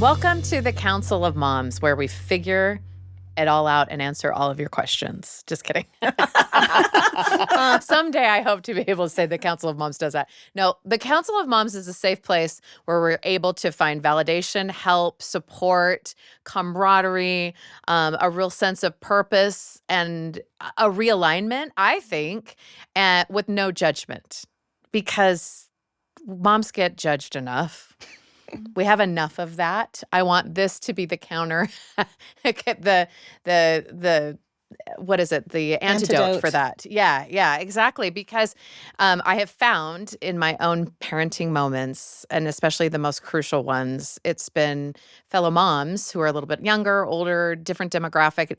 Welcome to the Council of Moms, where we figure it all out and answer all of your questions. Just kidding. Someday I hope to be able to say the Council of Moms does that. No, the Council of Moms is a safe place where we're able to find validation, help, support, camaraderie, a real sense of purpose, and a realignment, I think, with no judgment. Because moms get judged enough. We have enough of that. I want this to be the counter, the what is it? The antidote for that. Yeah, exactly. Because I have found in my own parenting moments, and especially the most crucial ones, it's been fellow moms who are a little bit younger, older, different demographic,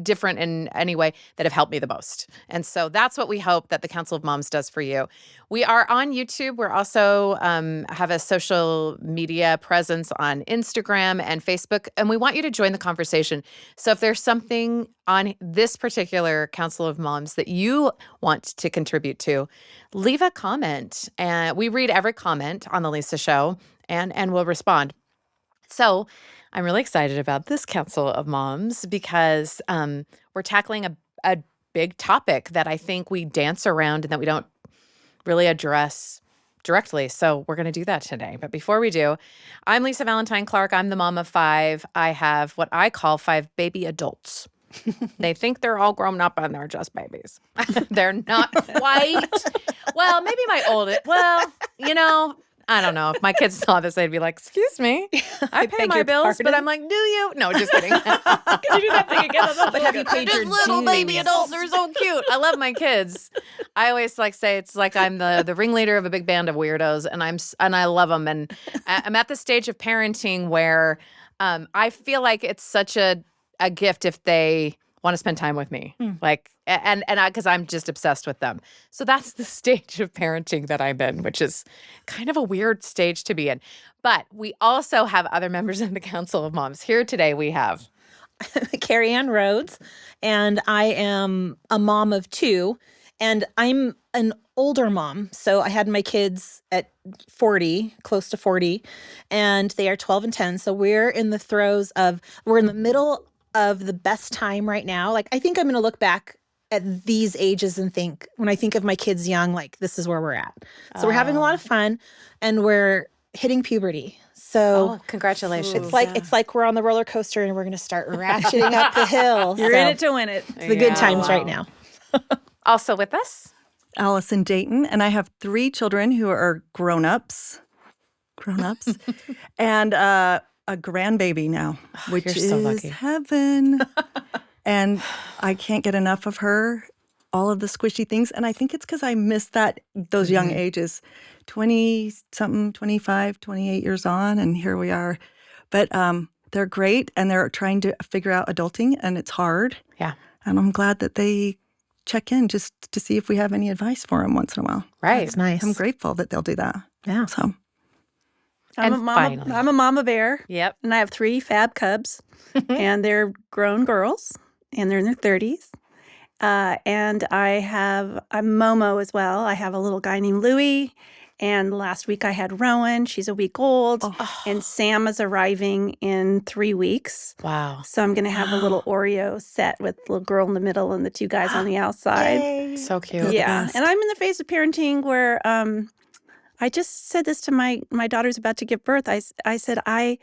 different in any way, that have helped me the most. And so that's what we hope that the Council of Moms does for you. We are on YouTube. We're also have a social media presence on Instagram and Facebook, and we want you to join the conversation. So if there's something on this particular Council of Moms that you want to contribute to, leave a comment. And we read every comment on the Lisa Show, and we'll respond. So I'm really excited about this Council of Moms because we're tackling a big topic that I think we dance around and that we don't really address directly. So we're going to do that today. But before we do, I'm Lisa Valentine Clark. I'm the mom of 5. I have what I call 5 baby adults. They think they're all grown up and they're just babies. They're not quite. Well, maybe my oldest. Well, I don't know. If my kids saw this, they'd be like, "Excuse me, I pay my bills," but I'm like, "Do you?" No, just kidding. Could you do that thing again? But have you paid your little dues? baby adults? They're so cute. I love my kids. I always say it's like I'm the ringleader of a big band of weirdos, and I love them. And I'm at the stage of parenting where I feel like it's such a gift if they want to spend time with me, because I'm just obsessed with them. So that's the stage of parenting that I'm in, which is kind of a weird stage to be in. But we also have other members of the Council of Moms. Here today we have Carrie Ann Rhodes, and I am a mom of 2, and I'm an older mom. So I had my kids at 40, close to 40, and they are 12 and 10. So we're in the middle of the best time right now. Like, I think I'm going to look back at these ages and think, when I think of my kids young, like, this is where we're at. So we're having a lot of fun, and we're hitting puberty. So congratulations. It's like we're on the roller coaster and we're going to start ratcheting up the hill. You're in it to win it. It's the good times right now. Also with us, Allison Dayton, and I have 3 children who are grown-ups, and a grandbaby now, which you're is so lucky. heaven. And I can't get enough of her, all of the squishy things. And I think it's because I missed those young ages, 20-something, 25, 28 years on, and here we are. But they're great, and they're trying to figure out adulting, and it's hard. Yeah. And I'm glad that they check in just to see if we have any advice for them once in a while. Right. That's nice. I'm grateful that they'll do that. Yeah. So I'm finally. a mama bear. Yep. And I have 3 fab cubs, and they're grown girls, and they're in their 30s. And I'm Momo as well. I have a little guy named Louie. And last week I had Rowan. She's a week old. And Sam is arriving in 3 weeks. Wow. So I'm going to have a little Oreo set with the little girl in the middle and the 2 guys on the outside. So cute. Yeah. And I'm in the phase of parenting where I just said this to my daughter's about to give birth. I said, I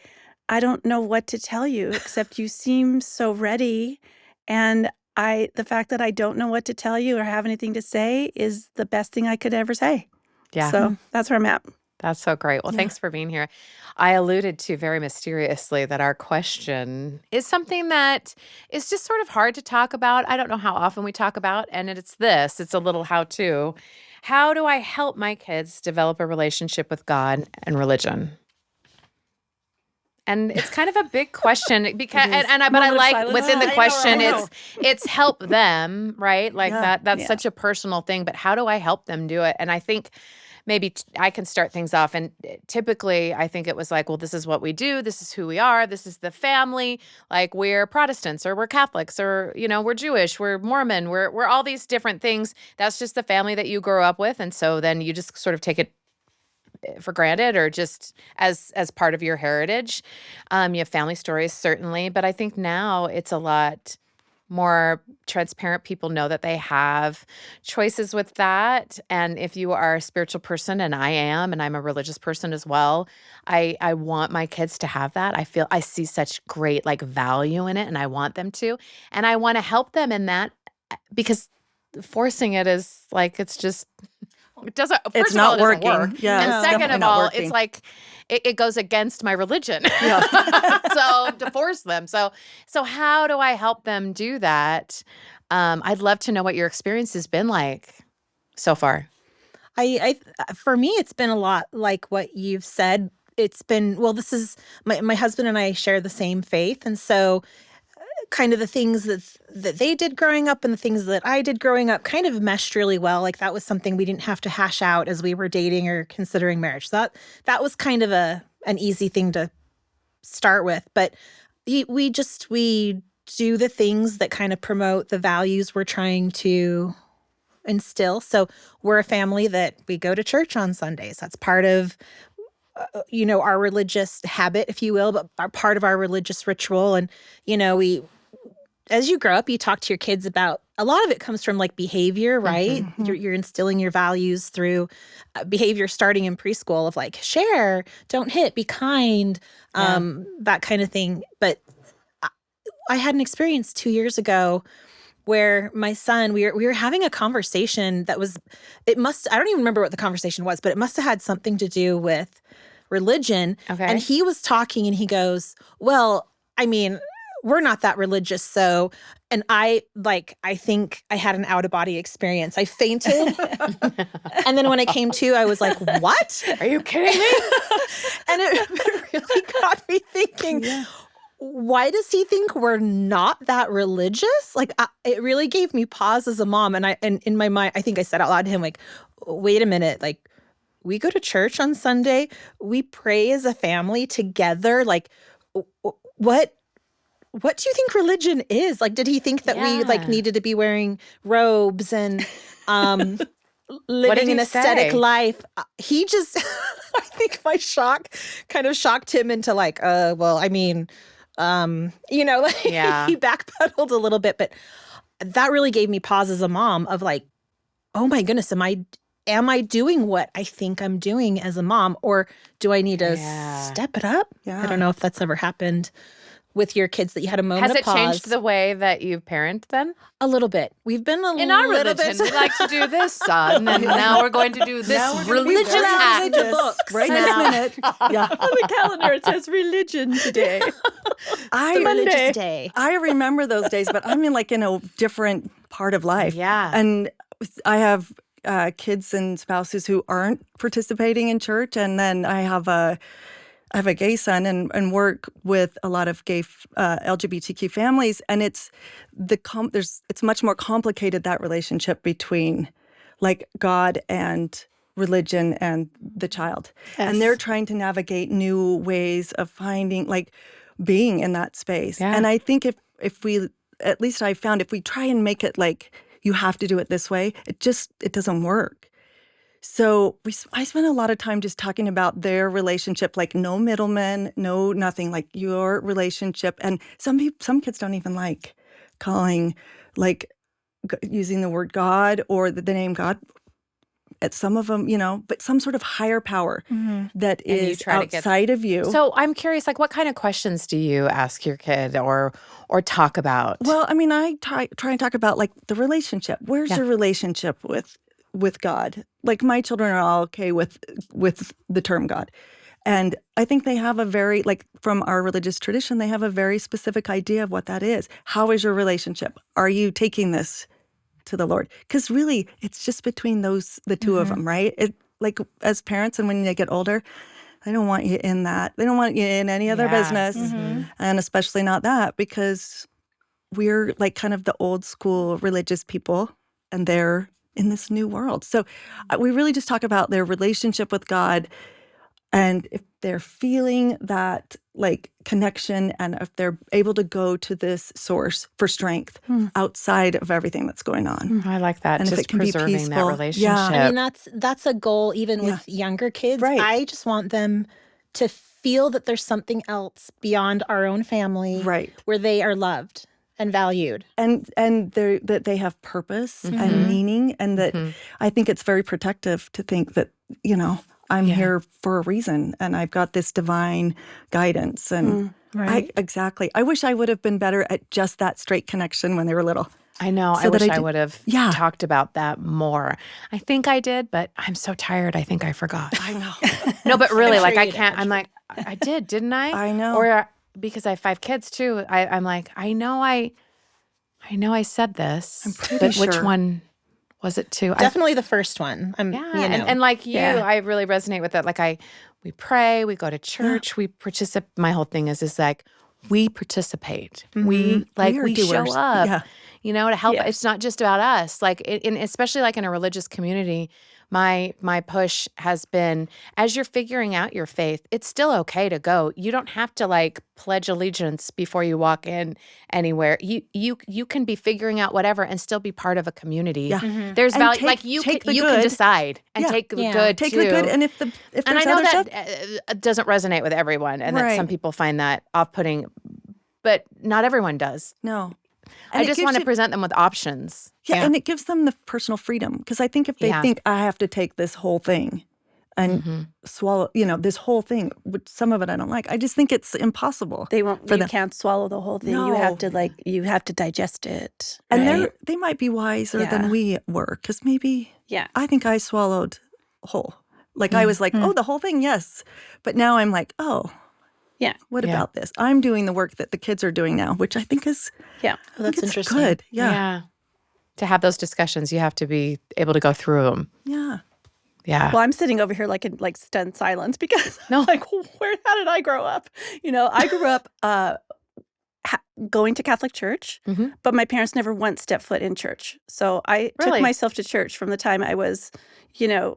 don't know what to tell you, except you seem so ready. And the fact that I don't know what to tell you or have anything to say is the best thing I could ever say. Yeah. So that's where I'm at. That's so great. Well, thanks for being here. I alluded to very mysteriously that our question is something that is just sort of hard to talk about. I don't know how often we talk about, and it's a little how-to. How do I help my kids develop a relationship with God and religion? And it's kind of a big question because, but I like silence. within the question, I know. it's help them, right? Like that's Yeah. such a personal thing, but how do I help them do it? And I think maybe I can start things off. And typically I think it was like, well, this is what we do. This is who we are. This is the family. Like we're Protestants or we're Catholics or, we're Jewish, we're Mormon, we're all these different things. That's just the family that you grow up with. And so then you just sort of take it for granted or just as part of your heritage. You have family stories, certainly, but I think now it's a lot more transparent. People know that they have choices with that. And if you are a spiritual person, and I am, and I'm a religious person as well, I want my kids to have that. I see such great like value in it, and I want them to. And I want to help them in that because forcing it is like it's just it doesn't It's first of all, not it doesn't work. working. Yeah, And No. it's second definitely of not all, working. it's like it goes against my religion. Yeah. So to force them. So how do I help them do that? I'd love to know what your experience has been like so far. For me, it's been a lot like what you've said. It's been, well, this is my husband and I share the same faith. And so kind of the things that they did growing up and the things that I did growing up kind of meshed really well. Like that was something we didn't have to hash out as we were dating or considering marriage. So that was kind of an easy thing to start with. But we do the things that kind of promote the values we're trying to instill. So we're a family that we go to church on Sundays. That's part of our religious habit, if you will, but part of our religious ritual. And we, as you grow up, you talk to your kids about, a lot of it comes from like behavior, right? You're instilling your values through behavior starting in preschool of like share, don't hit, be kind, that kind of thing. But I had an experience 2 years ago where my son, we were having a conversation that was, I don't even remember what the conversation was, but it must have had something to do with religion. Okay. And he was talking and he goes, well, I mean, we're not that religious. So, and I think I had an out of body experience. I fainted. And then when I came to, I was like, what? Are you kidding me? And it really got me thinking, why does he think we're not that religious? Like, it really gave me pause as a mom. And in my mind, I think I said out loud to him, like, wait a minute, like, we go to church on Sunday. We pray as a family together. Like, what do you think religion is? Like, did he think that we like needed to be wearing robes and living an aesthetic life? He just, I think my shock kind of shocked him into like, well, I mean, like he backpedaled a little bit, but that really gave me pause as a mom of like, oh my goodness, am I doing what I think I'm doing as a mom, or do I need to step it up? Yeah. I don't know if that's ever happened with your kids, that you had a moment Has of it pause. changed the way that you parent then? A little bit. We've been In our little religion, bit. we like to do this, son, and now we're going to do this religious act. the books. Right Now. this minute. Yeah. On the calendar, it says religion today. Religious day. I remember those days, but I'm in a different part of life. Yeah. And I have kids and spouses who aren't participating in church, and then I have a gay son and work with a lot of gay LGBTQ families, and it's much more complicated, that relationship between like God and religion and the child. Yes. And they're trying to navigate new ways of finding, like, being in that space. Yeah. And I think if we, at least I found, if we try and make it like you have to do it this way, it doesn't work. So I spent a lot of time just talking about their relationship, like no middlemen, no nothing, like your relationship. And some kids don't even like calling, like using the word God or the name God. At some of them, but some sort of higher power that And you is try to get- outside of you. So I'm curious, like, what kind of questions do you ask your kid or talk about? Well, I mean, I try and talk about like the relationship. Where's your relationship with God? Like, my children are all okay with the term God. And I think they have a very, like, from our religious tradition, they have a very specific idea of what that is. How is your relationship? Are you taking this to the Lord? Because really, it's just between the two of them, right? Like, as parents, and when they get older, they don't want you in that. They don't want you in any other business, and especially not that, because we're like kind of the old school religious people, and they're in this new world. So we really just talk about their relationship with God, And if they're feeling that like connection and if they're able to go to this source for strength outside of everything that's going on. I like that. And if Just it can be preserving that peaceful, yeah. relationship. I mean, that's a goal even Yeah. with younger kids. Right. I just want them to feel that there's something else beyond our own family Right. where they are loved and valued. And that they have purpose and meaning, and that I think it's very protective to think that, I'm here for a reason and I've got this divine guidance. And Right. exactly. I wish I would have been better at just that straight connection when they were little. I know. So I wish that I did- would have Yeah. talked about that more. I think I did, but I'm so tired. I think I forgot. I know. No, but really, I'm like sure I you did. can't. I'm like, I did, didn't I? I know. Or because I have 5 kids too. I'm like, I know I said this. I'm pretty but which sure. one was it too? Definitely the first one. Yeah, and like you, Yeah. I really resonate with that. Like we pray, we go to church, we participate. My whole thing is like we participate. We are show doers. up. Yeah. To help. Yeah. It's not just about us. Like especially like in a religious community, my push has been as you're figuring out your faith, it's still okay to go. You don't have to like pledge allegiance before you walk in anywhere. You can be figuring out whatever and still be part of a community. Yeah. There's And value. take- Like you take can the you can good. decide and Yeah. take the Yeah. good Take too. the good, and if And there's I know other that stuff, doesn't resonate with everyone, and that Right. some people find that off-putting, but not everyone does. no. I just want to present them with options. Yeah, Yeah. and it gives them the personal freedom, because I think if they Yeah. think I have to take this whole thing and swallow, this whole thing, which some of it I don't like, I just think it's impossible. They won't. For You them. can't swallow the whole thing. You No. have to digest it. And right? they might be wiser Yeah. than we were, because maybe Yeah. I think I swallowed whole. Like I was like, oh, the whole thing, yes. But now I'm like, oh, Yeah. what Yeah. about this? I'm doing the work that the kids are doing now, which I think is Yeah. Oh, that's it's interesting. good. Yeah. To have those discussions, you have to be able to go through them. Yeah. Yeah. Well, I'm sitting over here like in stunned silence because No. like, how did I grow up? I grew up going to Catholic church, Mhm. but my parents never once stepped foot in church. So I Really? took myself to church from the time I was,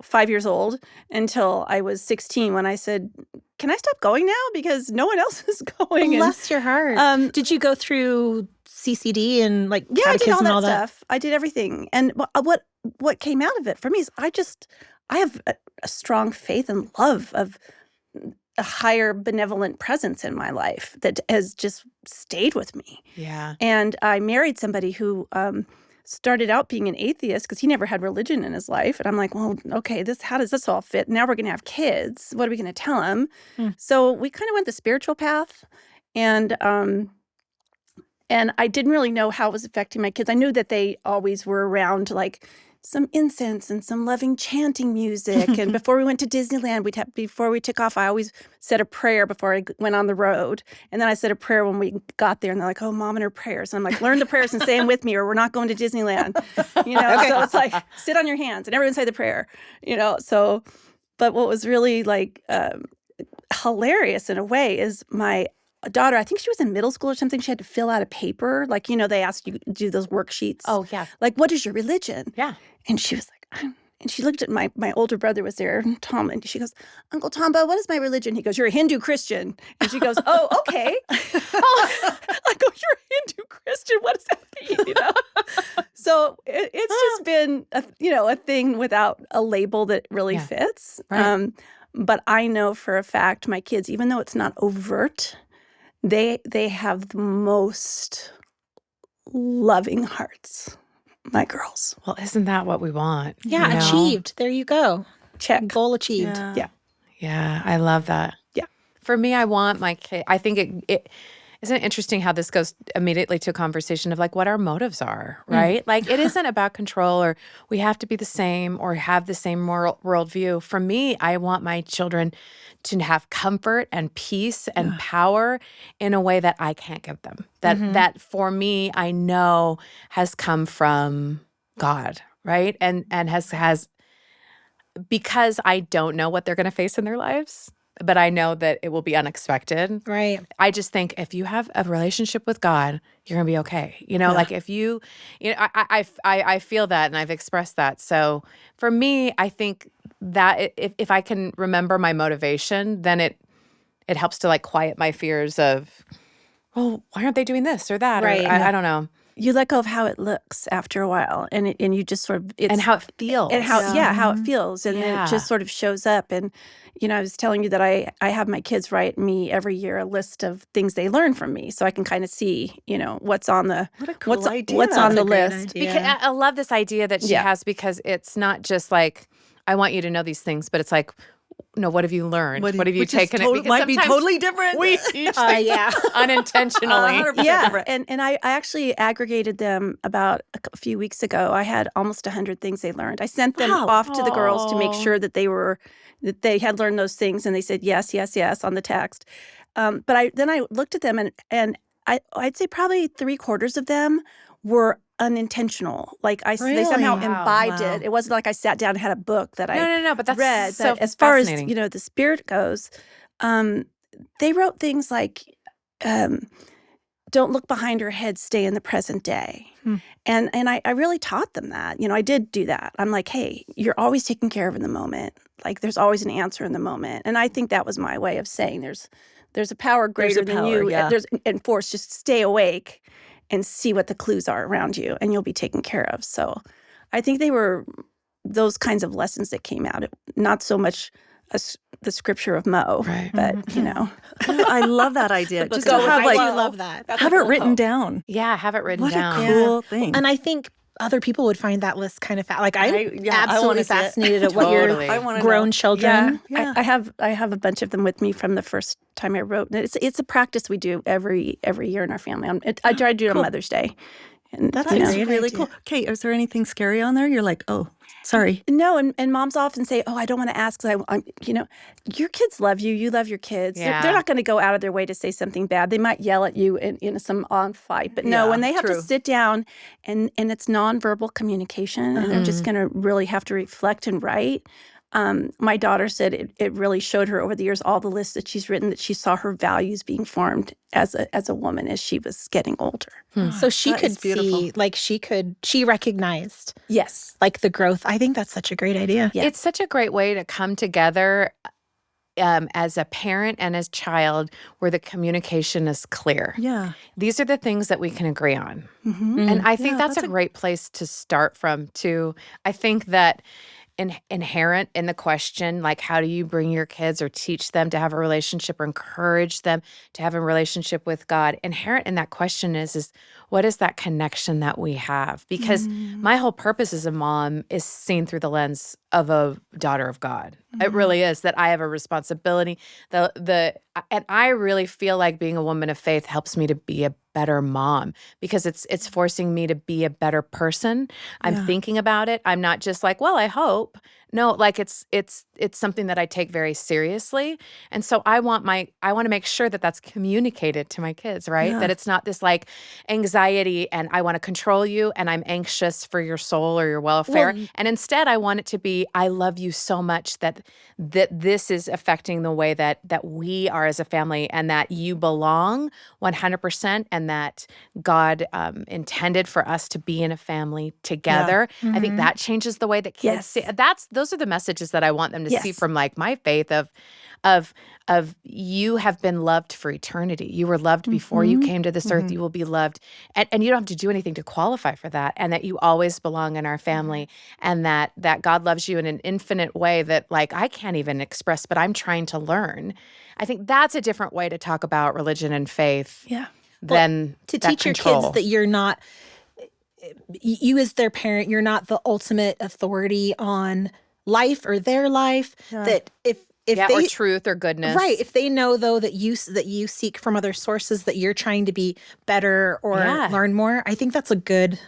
5 years old until I was 16 when I said, "Can I stop going now? Because no one else is going." And, Bless your heart. Did you go through CCD and like yeah, I did catechism all and that all that? stuff. I did everything. And what came out of it for me is I have a strong faith and love of a higher benevolent presence in my life that has just stayed with me. Yeah. And I married somebody who started out being an atheist because he never had religion in his life. And I'm like, well, okay, how does this all fit? Now we're going to have kids. What are we going to tell him? So we kind of went the spiritual path. And I didn't really know how it was affecting my kids. I knew that they always were around like some incense and some loving chanting music. And before we went to Disneyland, before we took off, I always said a prayer before I went on the road. And then I said a prayer when we got there. And they're like, oh, Mom and her prayers. And I'm like, learn the prayers and say them with me or we're not going to Disneyland. So it's like, sit on your hands and everyone say the prayer, So, but what was really like hilarious in a way is my daughter, I think she was in middle school or something. She had to fill out a paper. Like, they ask you to do those worksheets. Oh, yeah. Like, what is your religion? Yeah. And she was like, and she looked at my older brother was there, Tom, and she goes, Uncle Tombo, what is my religion? He goes, you're a Hindu Christian. And she goes, oh, okay. I go, you're a Hindu Christian. What does that mean? So it's just been, a thing without a label that really Yeah. fits. Right. But I know for a fact my kids, even though it's not overt, they have the most loving hearts. My girls. Well, isn't that what we want? Yeah, you know? achieved. There you go. Check. Goal achieved. Yeah. Yeah, I love that. Yeah. For me, I want my kid. I think it isn't it interesting how this goes immediately to a conversation of like what our motives are, right? Like it isn't about control or we have to be the same or have the same moral worldview. For me, I want my children to have comfort and peace and power in a way that I can't give them. That for me, I know has come from God, right? And has because I don't know what they're going to face in their lives. but I know that it will be unexpected. Right. I just think if you have a relationship with God, you're gonna be okay. Like if I feel that and I've expressed that. So for me, I think that if I can remember my motivation, then it helps to like quiet my fears of, well, why aren't they doing this or that? Right. Or I don't know. You let go of how it looks after a while, and you just sort of And how it feels. and how how it feels, and then Yeah. it just sort of shows up. And I was telling you that I have my kids write me every year a list of things they learn from me, so I can kind of see what's on the What a cool idea. what's on That's the a great list. idea. Because I love this idea that she Yeah. has, because it's not just like, I want you to know these things, but it's like, no, what have you learned? What have you which is taken? tot- Because might be sometimes totally different. we teach things Yeah. unintentionally. 100% Yeah, different. and I actually aggregated them about a few weeks ago. I had almost 100 things they learned. I sent them Wow. off to the girls to make Aw. sure that they had learned those things, and they said yes, yes, yes on the text. But I looked at them, and I'd say probably 3/4 of them were unintentional. Like they somehow Really? imbibed Wow. it. It wasn't like I sat down and had a book that I No, but that's read. so But as far as fascinating. the spirit goes, they wrote things like, "Don't look behind your head. Stay in the present day." And I really taught them that. I did do that. I'm like, hey, you're always taken care of in the moment. Like there's always an answer in the moment. And I think that was my way of saying there's a power greater than power, you. yeah. There's and force. Just stay awake and see what the clues are around you, and you'll be taken care of. So I think they were those kinds of lessons that came out. Not so much the scripture of Mo, Right. but I love that idea. Just to Go with have I do like love that. have it written down. Yeah, have it written What down. a cool thing. And I think other people would find that list kind of like I'm I wanna absolutely see it. fascinated at what Totally. your I wanna grown know. children. Yeah. I have a bunch of them with me from the first time I wrote. And it's a practice we do every year in our family. I try to do it on Mother's Day. And That's a actually great really idea. cool. Kate, is there anything scary on there? You're like, oh, sorry. No, and moms often say, "Oh, I don't want to ask." 'Cause I'm, your kids love you. You love your kids. Yeah. They're not going to go out of their way to say something bad. They might yell at you in some on fight, but no, Yeah, when they have true. to sit down and it's nonverbal communication, and they're just going to really have to reflect and write. My daughter said it really showed her over the years, all the lists that she's written, that she saw her values being formed as a woman as she was getting older. So she That could is beautiful. see, like she recognized Yes. like the growth. I think that's such a great idea. Yeah. It's such a great way to come together as a parent and as child, where the communication is clear. Yeah. These are the things that we can agree on. Mm-hmm. And I think Yeah, that's that's a a- great place to start from, too. I think that inherent in the question, like, how do you bring your kids or teach them to have a relationship or encourage them to have a relationship with God? Inherent in that question is what is that connection that we have? Because my whole purpose as a mom is seen through the lens of a daughter of God. It really is, that I have a responsibility. And I really feel like being a woman of faith helps me to be a better mom, because it's forcing me to be a better person. I'm Yeah. thinking about it. I'm not just like, well, I hope. No, like it's something that I take very seriously. And so I want to make sure that that's communicated to my kids, right? Yeah. That it's not this like anxiety and I want to control you and I'm anxious for your soul or your welfare. And instead I want it to be, I love you so much that this is affecting the way that we are as a family, and that you belong 100%, and that God intended for us to be in a family together. I think that changes the way that kids Yes. see. Those are the messages that I want them to see Yes. from like my faith of you have been loved for eternity. You were loved before you came to this earth. You will be loved. And you don't have to do anything to qualify for that. And that you always belong in our family. And that God loves you in an infinite way that like I can't even express, but I'm trying to learn. I think that's a different way to talk about religion and faith Yeah. than To that teach your control. kids that you're not you as their parent, you're not the ultimate authority on life or their life. Yeah. That if or they truth or goodness. right, if they know though that you seek from other sources, that you're trying to be better or Yeah. learn more, I think that's a good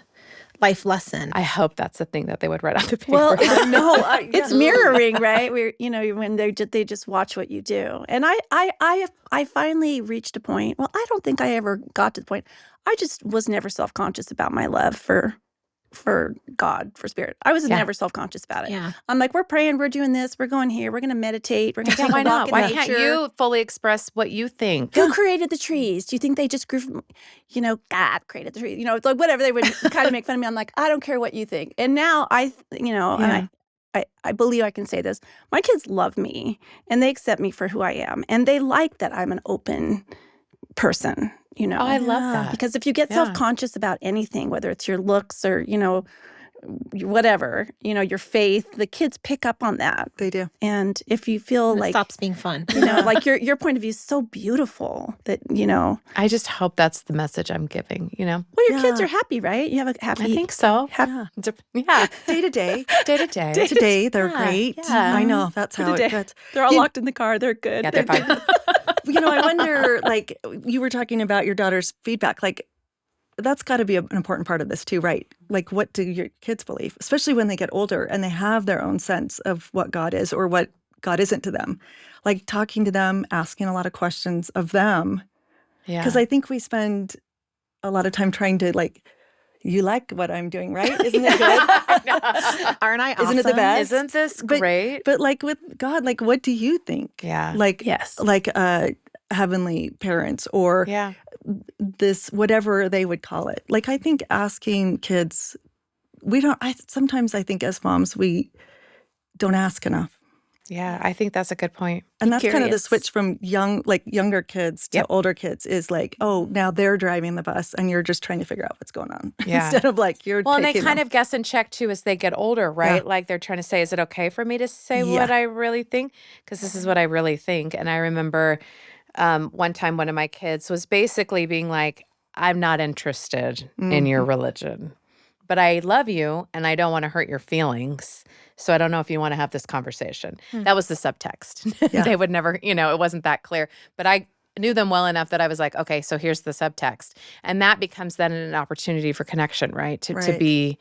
life lesson. I hope that's the thing that they would write on the paper. Well, No, it's mirroring, right? We're when they just watch what you do. And I finally reached a point. Well, I don't think I ever got to the point. I just was never self-conscious about my love for for God, for spirit. I was Yeah. never self-conscious about it. Yeah. I'm like, we're praying, we're doing this, we're going here, we're going to meditate, we're going to Yeah, take why a walk not? in Why nature. can't you fully express what you think? Who created the trees? Do you think they just grew from, God created the trees? It's like whatever, they would kind of make fun of me. I'm like, I don't care what you think. And now and I believe I can say this. My kids love me and they accept me for who I am. And they like that I'm an open person, Oh, I love Yeah. that. because if you get Yeah. self-conscious about anything, whether it's your looks or, whatever, your faith, the kids pick up on that. They do. And if you feel And it like, stops being fun. like your point of view is so beautiful that, I just hope that's the message I'm giving, well, your kids Yeah. are happy, right? You have a happy. I think so. Yeah. Yeah. Day to day. Day to day. Today, they're Yeah, great. yeah. I know. That's how Today. it gets. They're all You- locked in the car. They're good. Yeah, they're fine. I wonder, like, you were talking about your daughter's feedback. Like, that's got to be an important part of this too, right? Like, what do your kids believe, especially when they get older and they have their own sense of what God is or what God isn't to them? Like, talking to them, asking a lot of questions of them. Yeah. Because I think we spend a lot of time trying to, like, you like what I'm doing, right? Isn't it good? Aren't I awesome? Isn't it the best? Isn't this But- great? But, like, with God, like, what do you think? Yeah. Like, Yes. heavenly parents or Yeah. this, whatever they would call it. Like, I think asking kids, sometimes I think as moms, we don't ask enough. Yeah. I think that's a good point. And that's kind of the curious. switch from younger kids to Yep. older kids is like, oh, now they're driving the bus and you're just trying to figure out what's going on. Yeah. Instead of like, you're Well, and they taking kind them. of guess and check too as they get older, right? Like they're trying to say, is it okay for me to say Yeah. what I really think? Because this is what I really think. And I remember one time one of my kids was basically being like, I'm not interested in your religion, but I love you and I don't want to hurt your feelings. So I don't know if you want to have this conversation. That was the subtext. Yeah. They would never, it wasn't that clear. But I knew them well enough that I was like, okay, so here's the subtext. And that becomes then an opportunity for connection, right? To Right. be,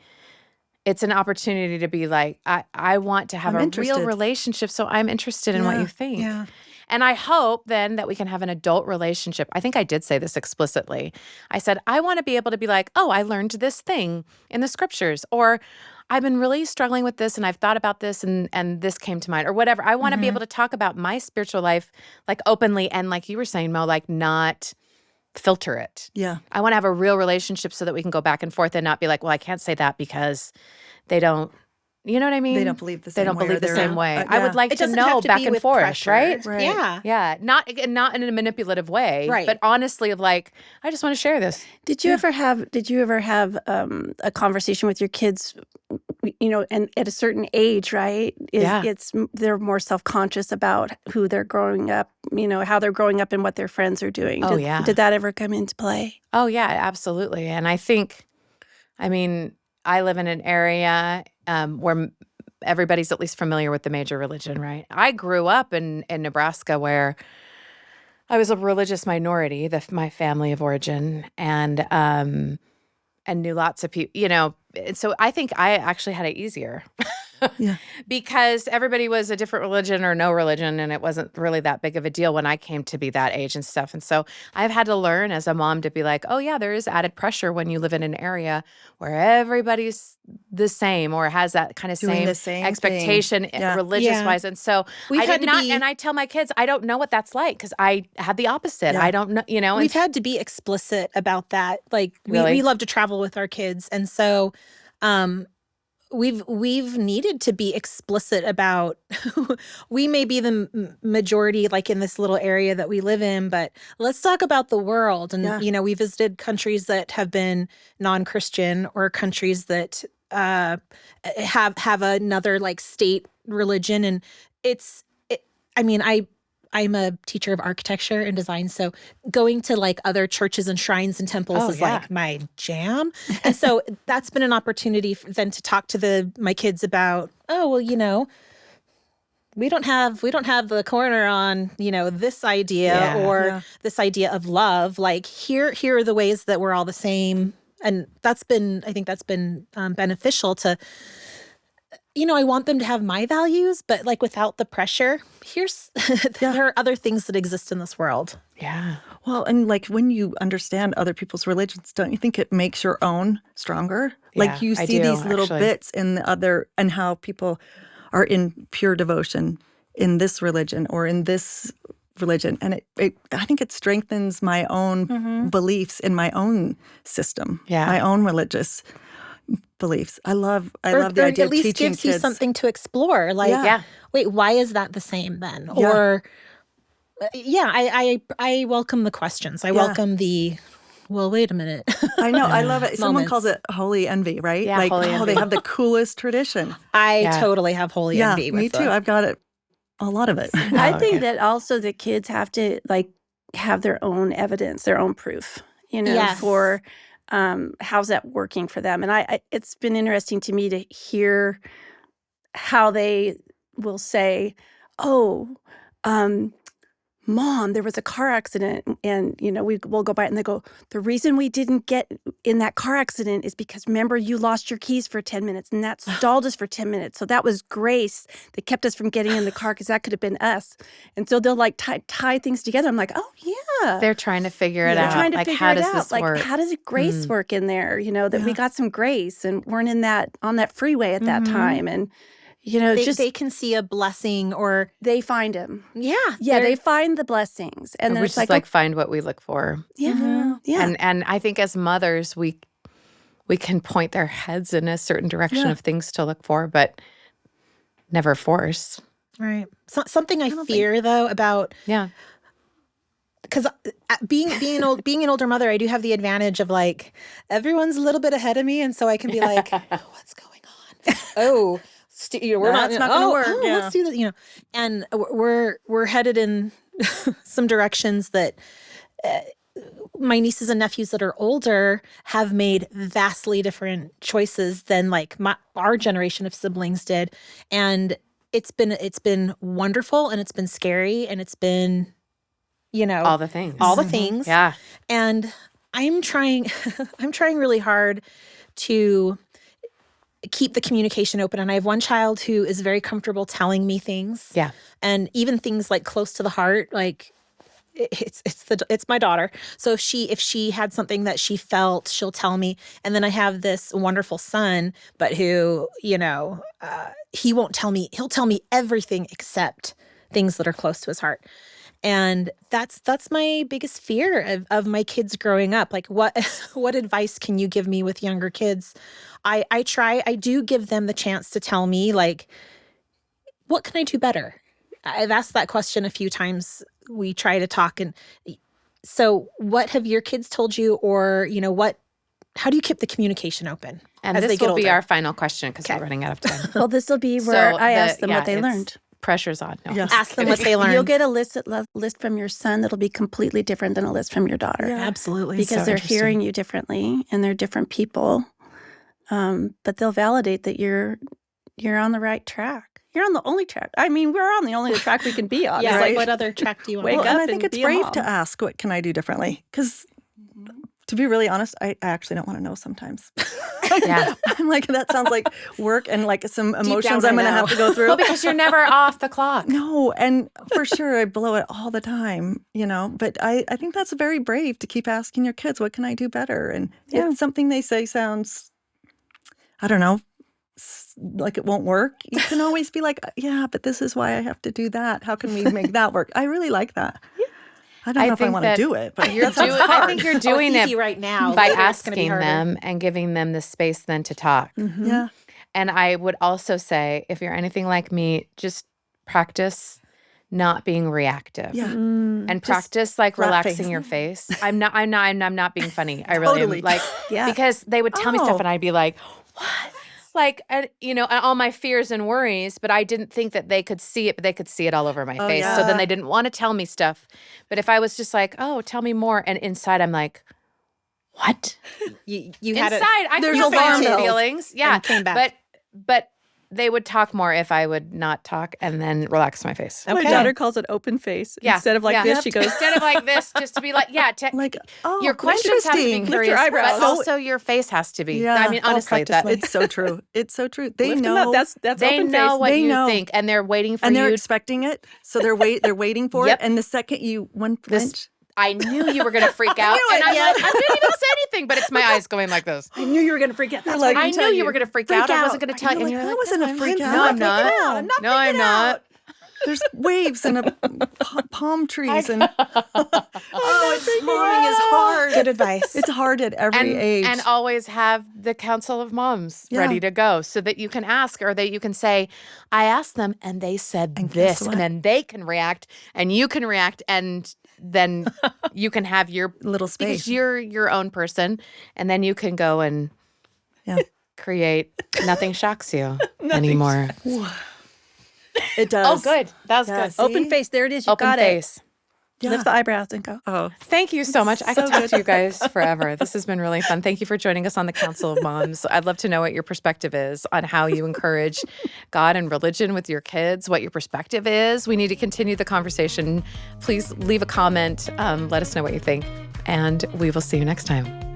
it's an opportunity to be like, I want to have I'm a interested. real relationship, so I'm interested in what Yeah, you think. Yeah. And I hope then that we can have an adult relationship. I think I did say this explicitly. I said, I want to be able to be like, oh, I learned this thing in the scriptures, or I've been really struggling with this and I've thought about this and this came to mind, or whatever. I want to be able to talk about my spiritual life like openly and like you were saying, Mo, like not filter it. Yeah. I want to have a real relationship so that we can go back and forth and not be like, well, I can't say that because they don't, you know what I mean? They don't believe the They same don't way. or believe the they're- same way. I yeah. would like It to doesn't know have to back be and with forth, pressure. right? Right. Yeah. Yeah, not in a manipulative way, Right. but honestly, of like, I just want to share this. Did you ever have a conversation with your kids, and at a certain age, right? Yeah. They're more self-conscious about who they're growing up, how they're growing up and what their friends are doing. Oh, yeah. Did that ever come into play? Oh yeah, absolutely. And I think, I live in an area where everybody's at least familiar with the major religion, right? I grew up in Nebraska where I was a religious minority, my family of origin, and knew lots of people, and so I think I actually had it easier. Yeah. Because everybody was a different religion or no religion, and it wasn't really that big of a deal when I came to be that age and stuff. And so I've had to learn as a mom to be like, oh yeah, there is added pressure when you live in an area where everybody's the same or has that kind of Doing the same same expectation thing. Yeah. religious wise. And so We've I had did to not, be- and I tell my kids, I don't know what that's like because I had the opposite. Yeah. I don't know, and We've had to be explicit about that. Like Really? we love to travel with our kids, and so we've needed to be explicit about. We may be the majority, like in this little area that we live in, but let's talk about the world. And Yeah. we visited countries that have been non-Christian or countries that have another like state religion, and I'm a teacher of architecture and design, so going to like other churches and shrines and temples Oh, is yeah. like my jam. And so that's been an opportunity for then to talk to my kids about, oh, well, we don't have the corner on, this idea Yeah. or Yeah. this idea of love. Like here are the ways that we're all the same. And I think that's been beneficial to I want them to have my values, but like without the pressure. There are other things that exist in this world. Yeah. Well, and like when you understand other people's religions, don't you think it makes your own stronger? Yeah, Like you I see do, these little actually. bits in the other, and how people are in pure devotion in this religion or in this religion. And I think it strengthens my own beliefs in my own system, Yeah. my own religious beliefs. I love the Or idea at of least teaching gives you kids. something to explore. Like, Yeah. wait, why is that the same then? Yeah. Or, I welcome the questions. I welcome the, well, wait a minute. I know. I love it. Someone calls Moments. it holy envy, right? Yeah, like, holy they envy. have the coolest tradition. I Yeah. totally have holy Yeah, envy with me too. I've got it. A lot of it. I Oh, think okay. that also the kids have to like have their own evidence, their own proof, Yes. for how's that working for them. And I it's been interesting to me to hear how they will say, "Oh, Mom, there was a car accident," and we'll go by it, and they go, "The reason we didn't get in that car accident is because remember you lost your keys for 10 minutes, and that stalled us for 10 minutes. So that was grace that kept us from getting in the car because that could have been us." And so they'll like tie things together. I'm like, "Oh yeah." They're trying to figure it They're out. trying to Like, figure how it does out. this Like, work? how does grace work in there? That we Yeah. got some grace and weren't on that freeway at that Mhm. time. And, They can see a blessing or, they find him. yeah. Yeah, they're- they find the blessings. And then Which it's is like, like find what we look for. yeah, Mhm. yeah. And I think as mothers, we can point their heads in a certain direction Yeah. of things to look for, but never force. Right. Something I don't fear though about, Yeah. because being an older mother, I do have the advantage of like everyone's a little bit ahead of me, and so I can be like, "What's going on? Oh, we're That's not gonna work, yeah. Let's do that." And we're headed in some directions that my nieces and nephews that are older have made vastly different choices than like our generation of siblings did, and it's been wonderful, and it's been scary, and it's been All the things. all the things. Yeah. And I'm trying really hard to keep the communication open. And I have one child who is very comfortable telling me things. Yeah. And even things like close to the heart, like it's my daughter. So if she had something that she felt, she'll tell me. And then I have this wonderful son, but who, he won't tell me. He'll tell me everything except things that are close to his heart. And that's my biggest fear of my kids growing up. Like what advice can you give me with younger kids? I do give them the chance to tell me, like, what can I do better? I've asked that question a few times. We try to talk. And so what have your kids told you, or, how do you keep the communication open? And as they this get will be older? our final question because Okay. we're running out of time. Well, this will be where I ask them what they it's- learned. Pressure's on. No, Yes. I'm Ask them what they learned. You'll get a list from your son that'll be completely different than a list from your daughter. Yeah. Absolutely. Because So they're interesting. hearing you differently and they're different people. But they'll validate that you're on the right track. You're on the only track. I mean, we're on the only track we can be on. Yeah. It's Like, like, what other track do you want Wake to Well, up and I think and it's be a brave mom. to ask, what can I do differently? Because to be really honest, I actually don't want to know sometimes. Yeah. I'm like, that sounds like work and like some emotions down, I'm I going to know. have to go through. Well, because you're never off the clock. No, and for sure I blow it all the time, but I think that's very brave to keep asking your kids, what can I do better? And if something they say sounds, I don't know, like it won't work, you can always be like, yeah, but this is why I have to do that. How can we make that work? I really like that. I don't I know if I think want to that do it, but You're that sounds doing, I hard. think you're doing it's easy it right now. by Later it's gonna be asking harder. them and giving them the space then to talk. Yeah. And I would also say, if you're anything like me, just practice not being reactive. Yeah. And practice like flat relaxing face. your face. I'm not being funny. I really Totally. am. Like, Yeah. because they would tell me stuff Oh. and I'd be like, what? Like, and all my fears and worries, but I didn't think that they could see it, but they could see it all over my Oh, face. So then yeah. they didn't want to tell me stuff. But if I was just like, oh, tell me more. And inside I'm like, what? You had Inside, I There's feel my alarm own bells feelings. Yeah. and came back. But they would talk more if I would not talk and then relax my face. My daughter calls it open face. Yeah. Instead of like this, she goes, Instead of like this, just to be like, Like, oh, your questions have to be interesting. Lift your curious, eyebrows. but also your face has to be. Yeah. I mean, I'll honestly, practice it's so true. It's so true. They lift them know. up. That's they open know face. what They you know. think, and they're waiting for and they're you. expecting it. So they're waiting for Yep. it. And the second you one flinch, I knew you were going to freak out, and I'm like, I didn't even say anything, but it's my eyes going like this. I knew you were going to freak out. That's like, why I I didn't knew tell you were going to freak out. I wasn't going to tell you. And like, you're that like, wasn't no, a I'm freak not. out. No, I'm I'm not. freaking out. I'm not No, I'm freaking not. out. There's waves and palm trees and momming is hard. Good advice. It's hard at every age. And always have the council of moms Yeah. ready to go so that you can ask or that you can say, I asked them and they said And guess this. what? And then they can react and you can react and then you can have your Little because space. you're your own person and then you can go and Yeah. create nothing shocks you anymore. It does. Oh, good. That was Yeah, good. see? Open face. There it is. You Open got face. it. Lift the eyebrows and go. Oh, Thank you so much. I could talk to you guys forever. This has been really fun. Thank you for joining us on the Council of Moms. I'd love to know what your perspective is on how you encourage God and religion with your kids, what your perspective is. We need to continue the conversation. Please leave a comment. Let us know what you think, and we will see you next time.